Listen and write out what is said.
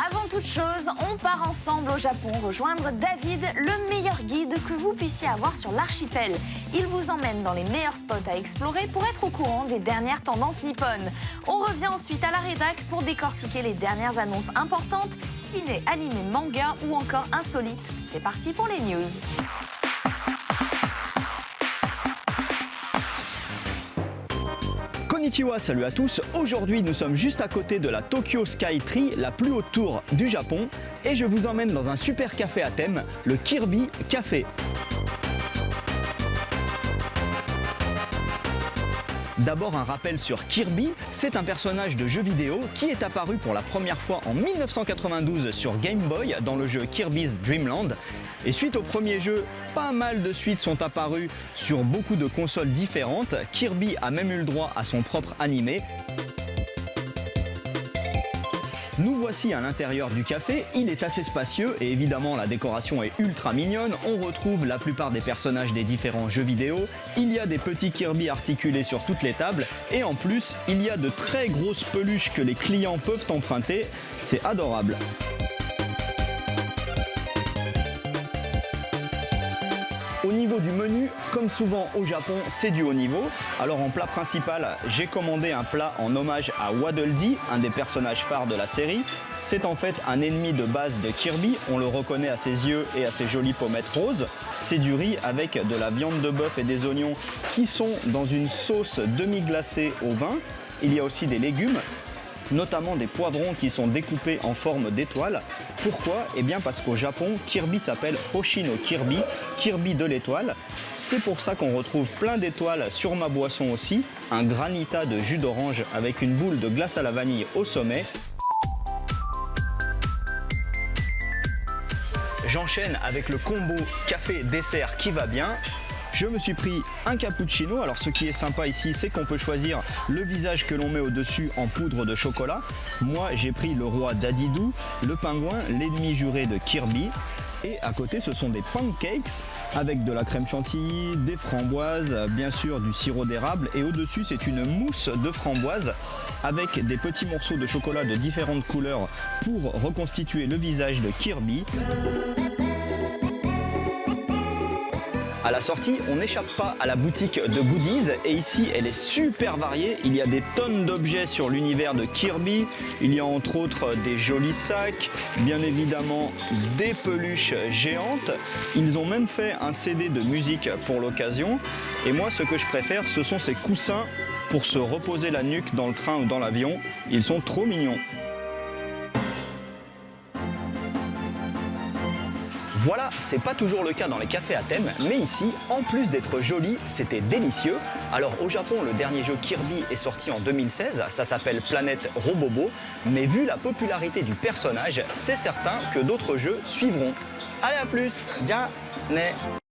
Avant toute chose, on part ensemble au Japon rejoindre David, le meilleur guide que vous puissiez avoir sur l'archipel. Il vous emmène dans les meilleurs spots à explorer pour être au courant des dernières tendances nippones. On revient ensuite à la rédac pour décortiquer les dernières annonces importantes, ciné, animé, manga ou encore insolites. C'est parti pour les news. Konnichiwa, salut à tous. Aujourd'hui, nous sommes juste à côté de la Tokyo Sky Tree, la plus haute tour du Japon, et je vous emmène dans un super café à thème, le Kirby Café. D'abord un rappel sur Kirby, c'est un personnage de jeu vidéo qui est apparu pour la première fois en 1992 sur Game Boy dans le jeu Kirby's Dream Land. Et suite au premier jeu, pas mal de suites sont apparues sur beaucoup de consoles différentes. Kirby a même eu le droit à son propre animé. Nous voici à l'intérieur du café, il est assez spacieux et évidemment la décoration est ultra mignonne. On retrouve la plupart des personnages des différents jeux vidéo, il y a des petits Kirby articulés sur toutes les tables et en plus il y a de très grosses peluches que les clients peuvent emprunter, c'est adorable. Au niveau du menu, comme souvent au Japon, c'est du haut niveau. Alors en plat principal, j'ai commandé un plat en hommage à Waddle Dee, un des personnages phares de la série. C'est en fait un ennemi de base de Kirby, on le reconnaît à ses yeux et à ses jolies pommettes roses. C'est du riz avec de la viande de bœuf et des oignons qui sont dans une sauce demi-glacée au vin. Il y a aussi des légumes, notamment des poivrons qui sont découpés en forme d'étoile. Pourquoi? Eh bien parce qu'au Japon, Kirby s'appelle Hoshi no Kirby, Kirby de l'étoile. C'est pour ça qu'on retrouve plein d'étoiles sur ma boisson aussi, un granita de jus d'orange avec une boule de glace à la vanille au sommet. J'enchaîne avec le combo café-dessert qui va bien. Je me suis pris un cappuccino. Alors ce qui est sympa ici, c'est qu'on peut choisir le visage que l'on met au-dessus en poudre de chocolat. Moi, j'ai pris le roi Dadidou, le pingouin, l'ennemi juré de Kirby. Et à côté, ce sont des pancakes avec de la crème chantilly, des framboises, bien sûr du sirop d'érable. Et au-dessus, c'est une mousse de framboise avec des petits morceaux de chocolat de différentes couleurs pour reconstituer le visage de Kirby. À la sortie, on n'échappe pas à la boutique de goodies et ici elle est super variée. Il y a des tonnes d'objets sur l'univers de Kirby. Il y a entre autres des jolis sacs, bien évidemment des peluches géantes. Ils ont même fait un CD de musique pour l'occasion. Et moi ce que je préfère, ce sont ces coussins pour se reposer la nuque dans le train ou dans l'avion. Ils sont trop mignons. Voilà, c'est pas toujours le cas dans les cafés à thème, mais ici, en plus d'être joli, c'était délicieux. Alors au Japon, le dernier jeu Kirby est sorti en 2016, ça s'appelle Planète Robobo, mais vu la popularité du personnage, c'est certain que d'autres jeux suivront. Allez à plus, ja ne.